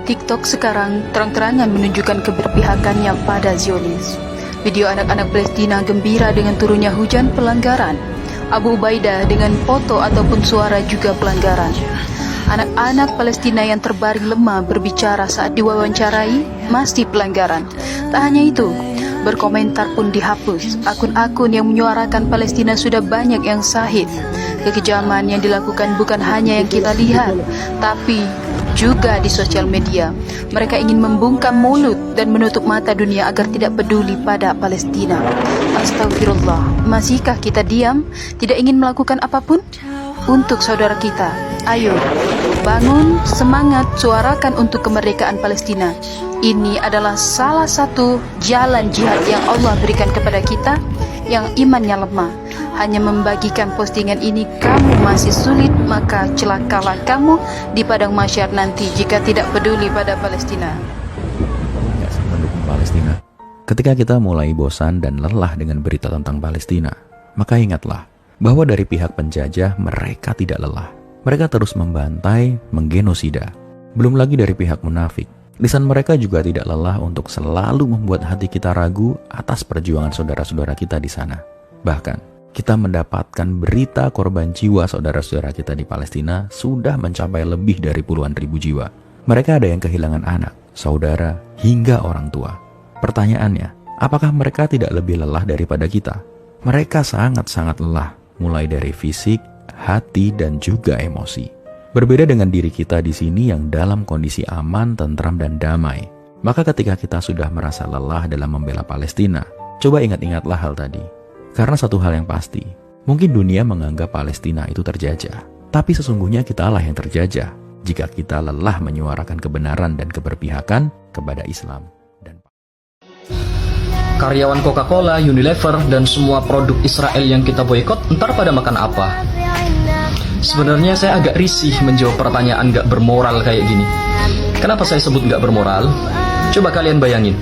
TikTok sekarang terang-terangan menunjukkan keberpihakannya pada Zionis. Video anak-anak Palestina gembira dengan turunnya hujan pelanggaran. Abu Ubaidah dengan foto ataupun suara juga pelanggaran. Anak-anak Palestina yang terbaring lemah berbicara saat diwawancarai masih pelanggaran. Tak hanya itu, berkomentar pun dihapus. Akun-akun yang menyuarakan Palestina sudah banyak yang sahih. Kekejaman yang dilakukan bukan hanya yang kita lihat, tapi juga di sosial media. Mereka ingin membungkam mulut dan menutup mata dunia agar tidak peduli pada Palestina. Astagfirullah, masihkah kita diam, tidak ingin melakukan apapun untuk saudara kita? Ayo, bangun, semangat, suarakan untuk kemerdekaan Palestina. Ini adalah salah satu jalan jihad yang Allah berikan kepada kita yang imannya lemah. Hanya membagikan postingan ini kamu masih sulit, maka celakalah kamu di padang mahsyar nanti jika tidak peduli pada Palestina. Mendukung Palestina. Ketika kita mulai bosan dan lelah dengan berita tentang Palestina, maka ingatlah bahwa dari pihak penjajah mereka tidak lelah. Mereka terus membantai, menggenosida. Belum lagi dari pihak munafik. Lisan mereka juga tidak lelah untuk selalu membuat hati kita ragu atas perjuangan saudara-saudara kita di sana. Bahkan, kita mendapatkan berita korban jiwa saudara-saudara kita di Palestina sudah mencapai lebih dari puluhan ribu jiwa. Mereka ada yang kehilangan anak, saudara, hingga orang tua. Pertanyaannya, apakah mereka tidak lebih lelah daripada kita? Mereka sangat-sangat lelah, mulai dari fisik, hati, dan juga emosi. Berbeda dengan diri kita di sini yang dalam kondisi aman, tentram, dan damai. Maka ketika kita sudah merasa lelah dalam membela Palestina, coba ingat-ingatlah hal tadi. Karena satu hal yang pasti, mungkin dunia menganggap Palestina itu terjajah. Tapi sesungguhnya kitalah yang terjajah jika kita lelah menyuarakan kebenaran dan keberpihakan kepada Islam. Karyawan Coca-Cola, Unilever, dan semua produk Israel yang kita boikot, ntar pada makan apa? Sebenarnya saya agak risih menjawab pertanyaan gak bermoral kayak gini. Kenapa saya sebut gak bermoral? Coba kalian bayangin.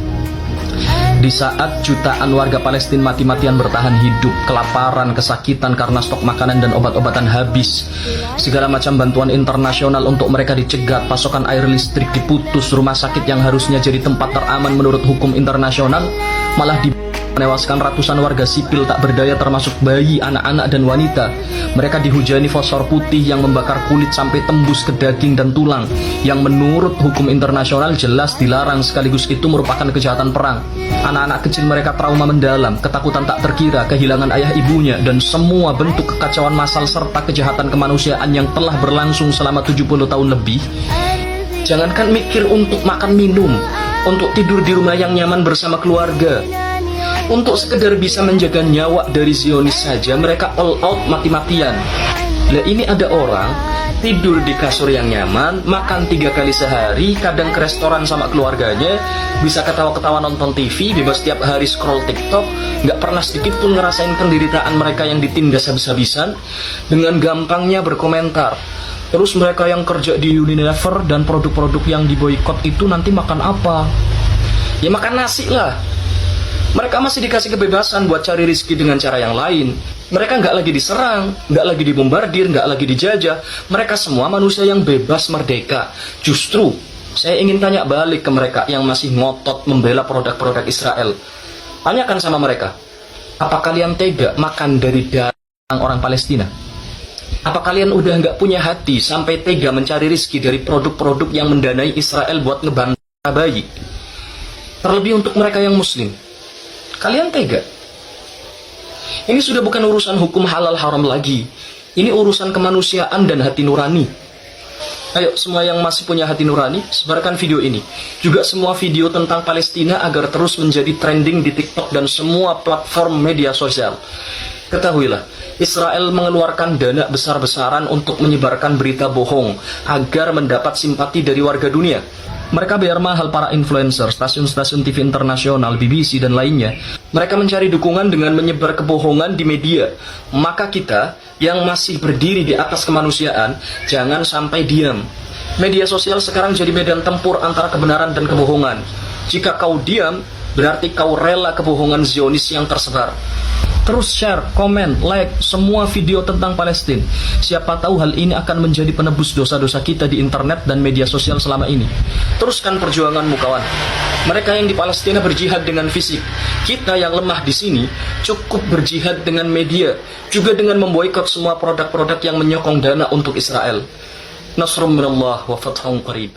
Di saat jutaan warga Palestina mati-matian bertahan hidup, kelaparan, kesakitan karena stok makanan dan obat-obatan habis, segala macam bantuan internasional untuk mereka dicegat, pasokan air listrik diputus, rumah sakit yang harusnya jadi tempat teraman menurut hukum internasional malah menewaskan ratusan warga sipil tak berdaya termasuk bayi, anak-anak, dan wanita. Mereka dihujani fosfor putih yang membakar kulit sampai tembus ke daging dan tulang, yang menurut hukum internasional jelas dilarang, sekaligus itu merupakan kejahatan perang. Anak-anak kecil mereka trauma mendalam, ketakutan tak terkira, kehilangan ayah ibunya, dan semua bentuk kekacauan massal serta kejahatan kemanusiaan yang telah berlangsung selama 70 tahun lebih. Jangankan mikir untuk makan minum, untuk tidur di rumah yang nyaman bersama keluarga, untuk sekedar bisa menjaga nyawa dari Zionis saja mereka all out mati-matian. Lah ini ada orang tidur di kasur yang nyaman, makan 3 kali sehari, kadang ke restoran sama keluarganya, bisa ketawa-ketawa nonton TV, bebas setiap hari scroll TikTok, nggak pernah sedikit pun ngerasain penderitaan mereka yang ditindas habis-habisan, dengan gampangnya berkomentar. Terus mereka yang kerja di Unilever dan produk-produk yang diboikot itu nanti makan apa? Ya makan nasi lah. Mereka masih dikasih kebebasan buat cari rezeki dengan cara yang lain. Mereka nggak lagi diserang, nggak lagi dibombardir, nggak lagi dijajah. Mereka semua manusia yang bebas merdeka. Justru, saya ingin tanya balik ke mereka yang masih ngotot membela produk-produk Israel. Tanyakan sama mereka, apa kalian tega makan dari darah orang Palestina? Apa kalian udah nggak punya hati sampai tega mencari rezeki dari produk-produk yang mendanai Israel buat ngebantu bayi? Terlebih untuk mereka yang muslim. Kalian tega? Ini sudah bukan urusan hukum halal haram lagi. Ini urusan kemanusiaan dan hati nurani. Ayo semua yang masih punya hati nurani, sebarkan video ini. Juga semua video tentang Palestina agar terus menjadi trending di TikTok dan semua platform media sosial. Ketahuilah, Israel mengeluarkan dana besar-besaran untuk menyebarkan berita bohong agar mendapat simpati dari warga dunia. Mereka bayar mahal para influencer, stasiun-stasiun TV internasional, BBC, dan lainnya. Mereka mencari dukungan dengan menyebar kebohongan di media. Maka kita yang masih berdiri di atas kemanusiaan, jangan sampai diam. Media sosial sekarang jadi medan tempur antara kebenaran dan kebohongan. Jika kau diam, berarti kau rela kebohongan Zionis yang tersebar. Terus share, komen, like semua video tentang Palestina. Siapa tahu hal ini akan menjadi penebus dosa-dosa kita di internet dan media sosial selama ini. Teruskan perjuanganmu kawan. Mereka yang di Palestina berjihad dengan fisik. Kita yang lemah di sini cukup berjihad dengan media, juga dengan memboikot semua produk-produk yang menyokong dana untuk Israel. Nasrun minallah wa fathun qarib.